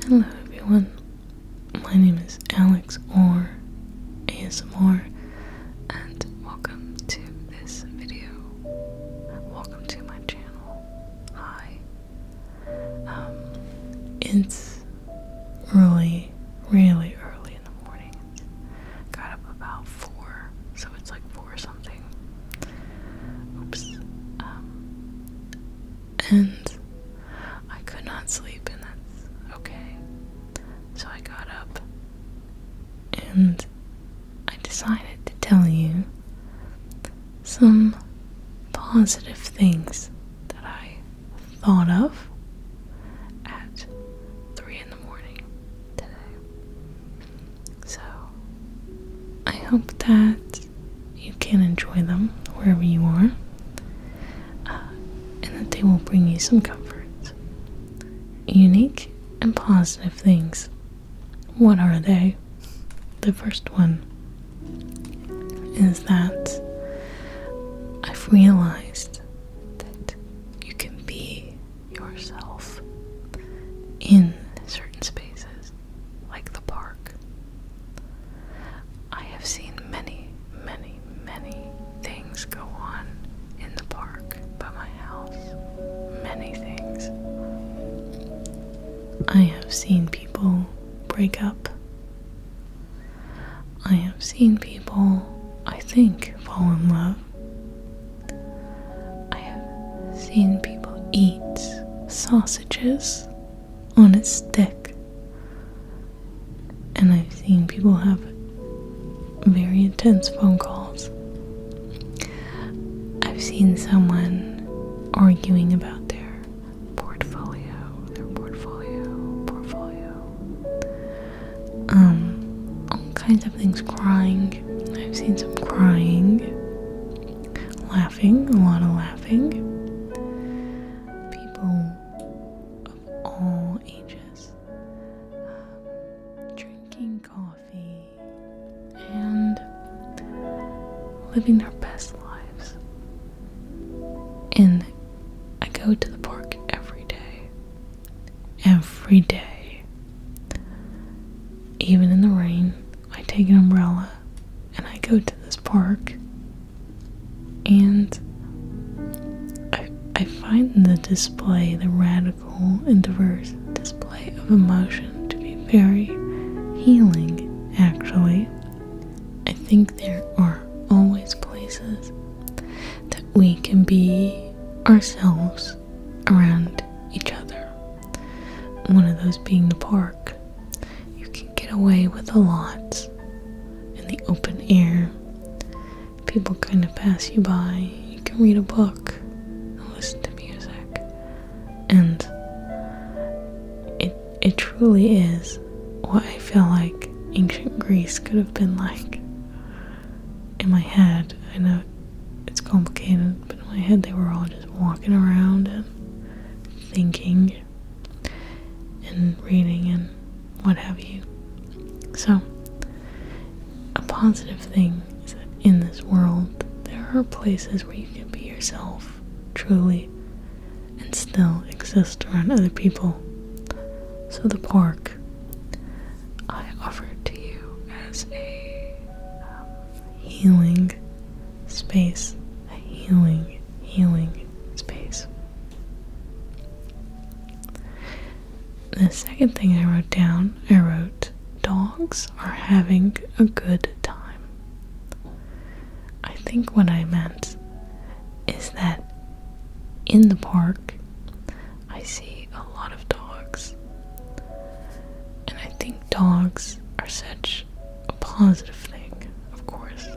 Hello everyone, my name is Alex or ASMR and welcome to this video. Welcome to my channel. Hi. It's really early in the morning. Got up about 4, so it's like 4 something. Oops. And I could not sleep, and that's okay. So I got up and I decided to tell you some positive things that I thought of at 3 in the morning today. So I hope that you can enjoy them wherever you are, and that they will bring you some comfort. Unique and positive things. What are they? The first one is that I've realized that you can be yourself in certain spaces, like the park. I have seen many things go on in the park by my house. Many things. I have seen people break up. I have seen people, I think, fall in love. I have seen people eat sausages on a stick. And I've seen people have very intense phone calls. I've seen someone arguing about their portfolio. All kinds of things, crying. I've seen some crying, laughing, a lot of laughing. People of all ages, drinking coffee and living their best lives. And I go to the park every day. Even in the rain, I take an umbrella and I go to this park, and I find the radical and diverse display of emotion to be very healing, actually. I think there are always places that we can be ourselves around each other. One of those being the park. You can get away with a lot in the open air. People kind of pass you by. You can read a book and listen to music. And it truly is what I feel like ancient Greece could have been like. In my head, I know it's complicated, but in my head they were all just walking around and thinking and reading and what have you. So, a positive thing is that in this world, there are places where you can be yourself, truly, and still exist around other people. So the park, I offer to you as a healing space, a healing space. The second thing I wrote, dogs are having a good time. I think what I meant is that in the park, I see a lot of dogs. And I think dogs are such a positive thing, of course.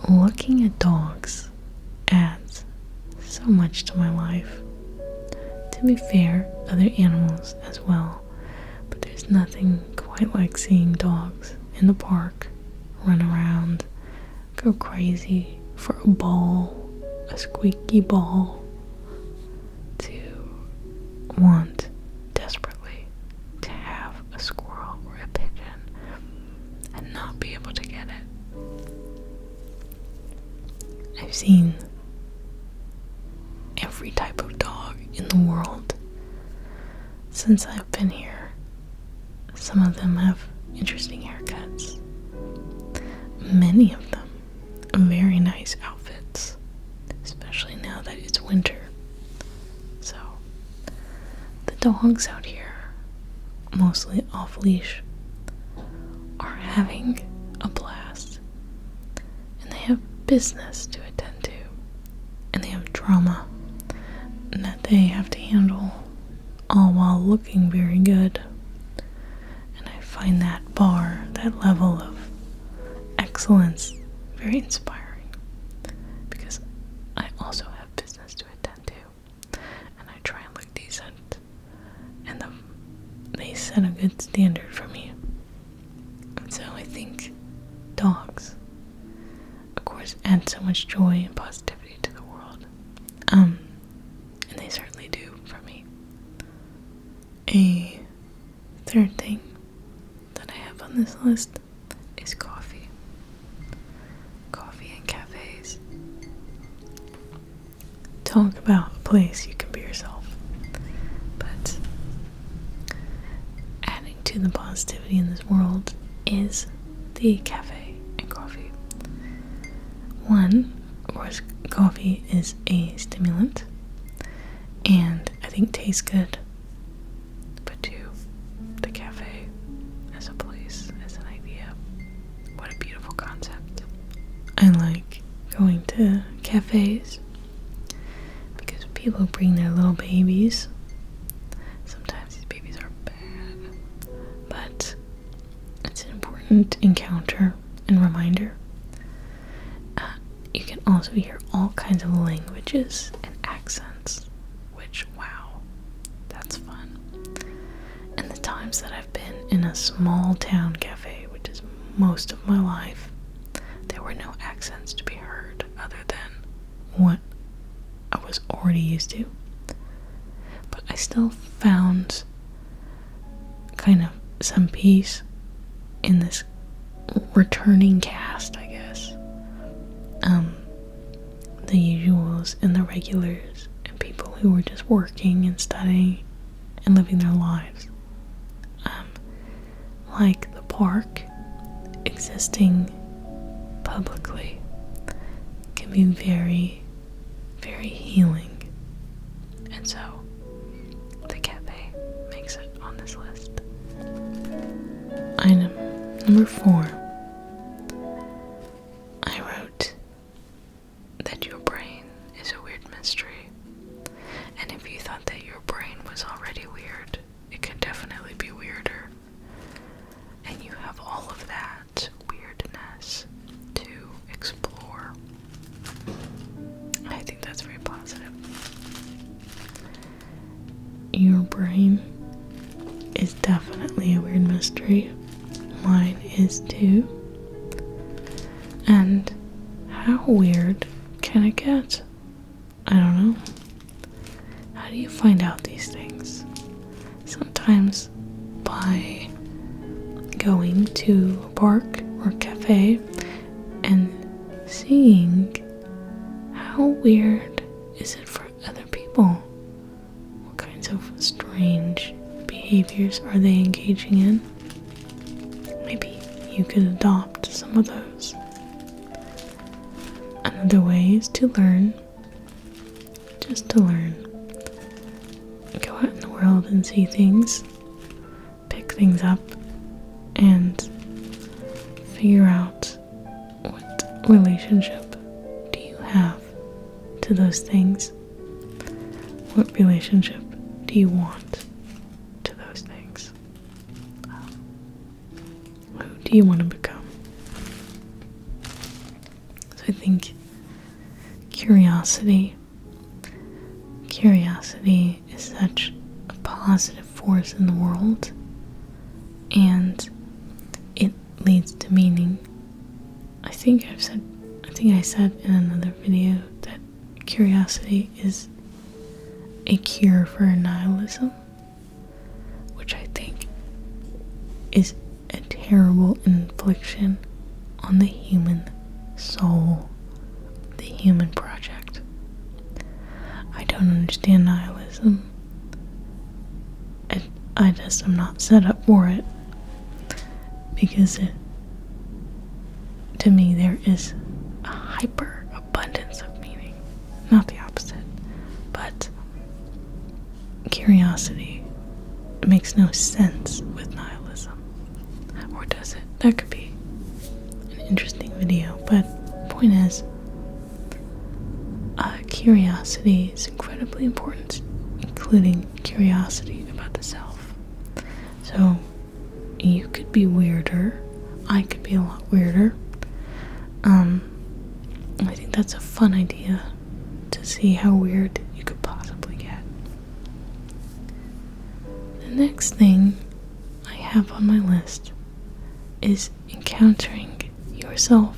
Looking at dogs adds so much to my life. To be fair, other animals as well, but there's nothing quite like seeing dogs in the park run around, go crazy for a ball, a squeaky ball, to want desperately to have a squirrel or a pigeon and not be able to get it. I've seen every type of dog in the world. since I've been here, some of them have interesting haircuts. Many of them very nice outfits, especially now that it's winter. So, the dogs out here, mostly off leash, are having a blast. And they have business to attend to. And they have drama that they have to handle, all while looking very good. And I find that bar, that level of excellence, very inspiring, because I also have business to attend to, and I try and look decent, and they set a good standard for me. And so I think dogs, of course, add so much joy and positivity to the world, and they certainly do for me. A third thing that I have on this list is coffee. Coffee and cafes. Talk about a place you can be yourself. But adding to the positivity in this world is the cafe and coffee. One, of course, coffee is a stimulant, and I think tastes good. But two, the cafe as a place, as an idea, what a beautiful concept. I like going to cafes because people bring their little babies. Sometimes these babies are bad, but it's an important encounter and reminder. You can also hear all kinds of languages and accents, which, wow, that's fun. And the times that I've been in a small town cafe, which is most of my life, there were no accents to be heard other than what I was already used to. But I still found kind of some peace in this returning cast, I guess. The usuals and the regulars and people who were just working and studying and living their lives. Like the park existing publicly can be very, very healing. And so the cafe makes it on this list. Item number 4. I wrote that your brain is a weird mystery. And if you thought that your brain was already weird, it can definitely be weirder. And you have all of that weirdness to explore. I think that's very positive. Your brain is definitely a weird mystery. Mine is too. And how weird can it get? I don't know. How do you find out these things? Sometimes by going to a park or a cafe and seeing how weird is it for other people. What kinds of strange behaviors are they engaging in? Maybe you could adopt some of those. Another way is to learn. Just to learn. Go out in the world and see things. Pick things up. And figure out what relationship do you have to those things. What relationship do you want to those things? Who do you want to become? So I think curiosity is such a positive force in the world, and it leads to meaning. I think I said in another video that curiosity is a cure for nihilism, which I think is a terrible infliction on the human soul, the human project. I don't understand nihilism. am not set up for it, because to me there is a hyper abundance of meaning, not the opposite, but curiosity makes no sense with nihilism, or does it? That could be an interesting video, but point is, curiosity is incredibly important, including curiosity about the self. So you could be weirder, I could be a lot weirder. I think that's a fun idea, to see how weird you could possibly get. The next thing I have on my list is encountering yourself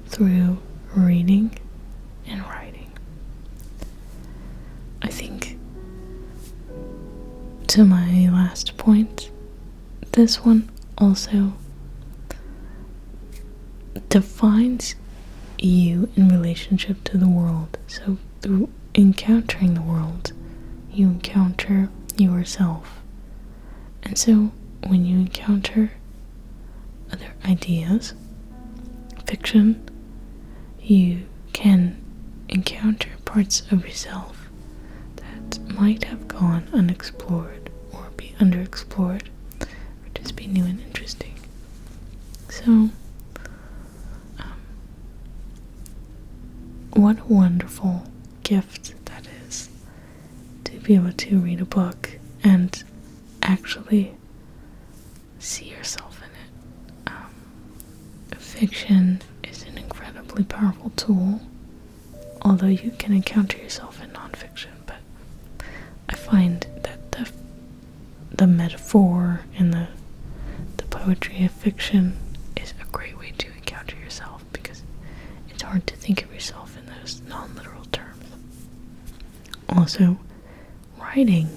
through reading and writing. I think, to my last point, this one also defines you in relationship to the world. So through encountering the world, you encounter yourself. And so when you encounter other ideas, fiction, you can encounter parts of yourself that might have gone unexplored or be underexplored or just be new and interesting. So what a wonderful gift that is, to be able to read a book and actually see yourself in it. Fiction is an incredibly powerful tool, although you can encounter yourself in nonfiction, but I find that the metaphor and the poetry of fiction is a great way to encounter yourself, because it's hard to think of yourself in those non-literal terms. Also, writing,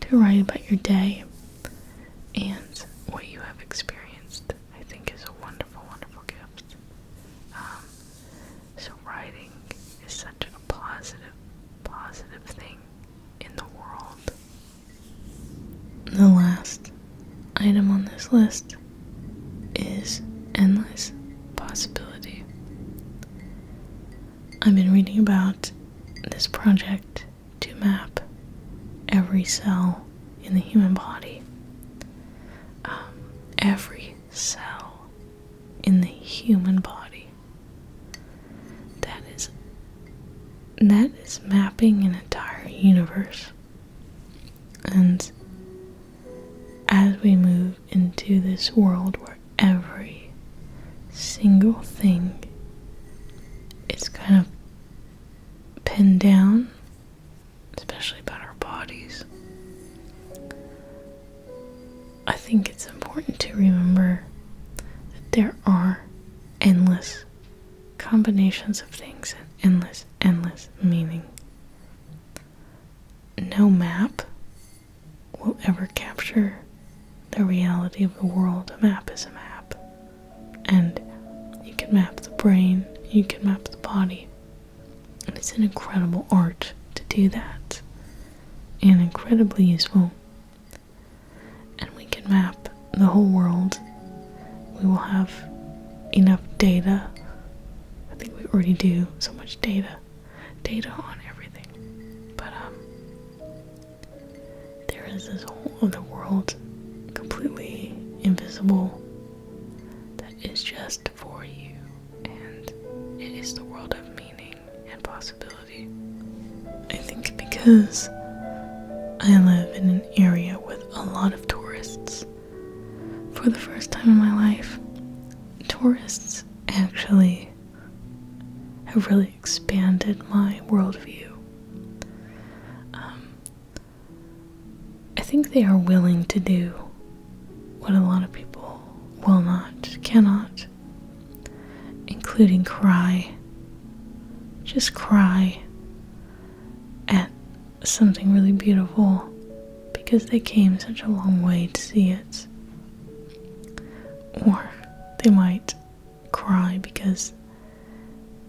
to write about your day and what you have experienced, I think is a wonderful, wonderful gift. So writing is such a positive thing in the world. The last item on this list is endless possibility. I've been reading about this project to map every cell in the human body. Every cell in the human body. That is mapping an entire universe. And as we move into this world where every single thing is kind of pinned down, especially about our bodies, I think it's important to remember that there are endless combinations of things and endless meaning. No map will ever capture the reality of the world. A map is a map. And you can map the brain, you can map the body. And it's an incredible art to do that. And incredibly useful. And we can map the whole world. We will have enough data. I think we already do so much data on everything. But there is this whole other world, completely invisible, that is just for you, and it is the world of meaning and possibility. I think because I live in an area with a lot of tourists, for the first time in my life, tourists actually have really expanded my worldview. I think they are willing to do what a lot of people will not, cannot, including cry. Just cry at something really beautiful because they came such a long way to see it. Or they might cry because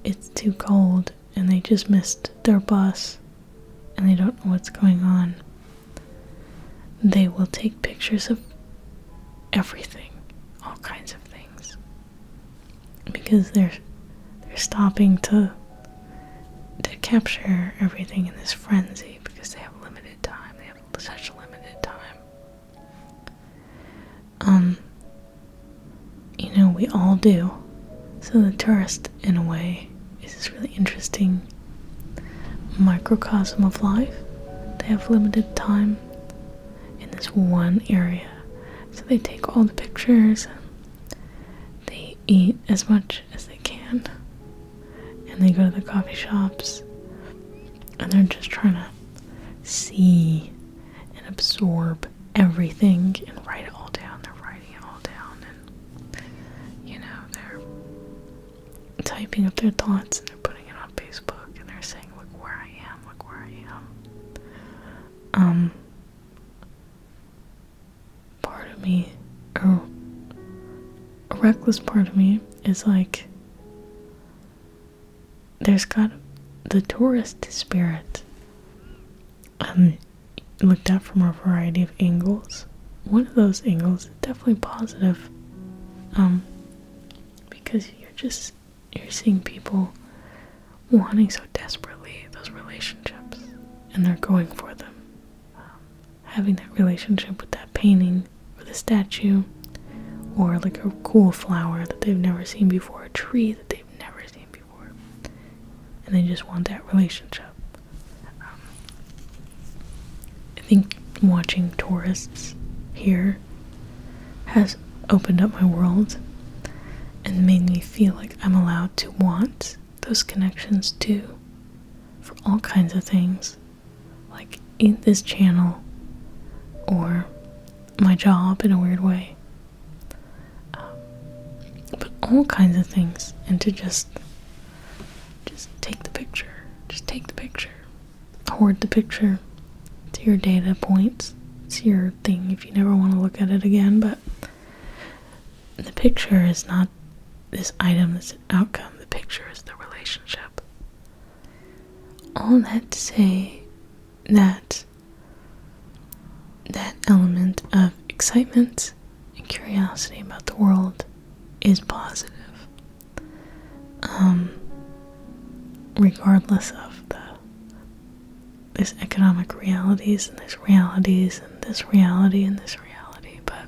it's too cold and they just missed their bus and they don't know what's going on. they will take pictures of everything, all kinds of things, because they're stopping to capture everything in this frenzy because they have limited time. They have such limited time. We all do. So the tourist, in a way, is this really interesting microcosm of life. They have limited time in this one area. So they take all the pictures and they eat as much as they can. And they go to the coffee shops and they're just trying to see and absorb everything and write it all down. They're writing it all down, and they're typing up their thoughts and they're putting it on Facebook and they're saying, look where I am, look where I am. Part of me, or a reckless part of me, is like, there's got the tourist spirit looked at from a variety of angles. One of those angles is definitely positive, because you're seeing people wanting so desperately those relationships, and they're going for them. Having that relationship with that painting or the statue, or like a cool flower that they've never seen before, a tree that they've never seen before, and they just want that relationship. I think watching tourists here has opened up my world and made me feel like I'm allowed to want those connections too, for all kinds of things, like in this channel or my job in a weird way, but all kinds of things. And to just take the picture, hoard the picture. It's your data points, it's your thing if you never want to look at it again. But the picture is not this item that's an outcome. The picture is the relationship. All that to say that element of excitement and curiosity about the world is positive, regardless of this economic realities and this realities and this reality and this reality. But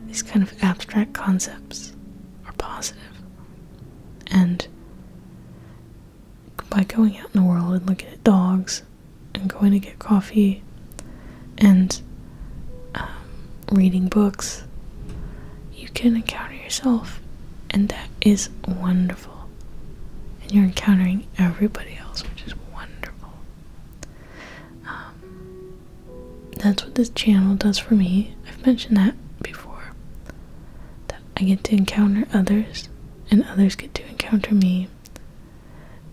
these kind of abstract concepts are positive. And by going out in the world and looking at dogs and going to get coffee and reading books, you can encounter yourself, and that is wonderful. And you're encountering everybody else, which is wonderful. That's what this channel does for me. I've mentioned that before, that I get to encounter others and others get to encounter me,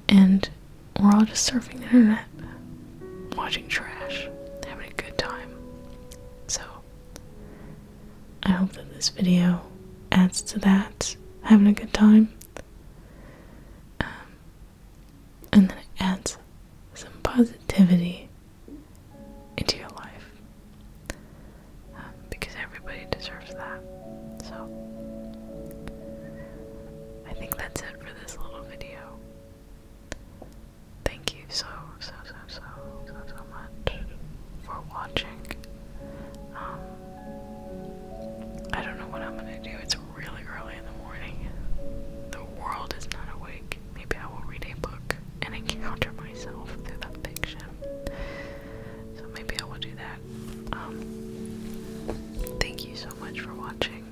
and we're all just surfing the internet, watching trash, having a good time. So I hope that this video adds to that, having a good time, and then it adds some positivity into your life, because everybody deserves that. So I think that's it for this little video. Thank you so much for watching. I don't know what I'm gonna do. It's really early in the morning. The world is not awake. Maybe I will read a book and encounter myself through that fiction. So maybe I will do that. Thank you so much for watching.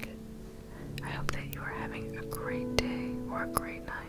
I hope that you are having a great day or a great night.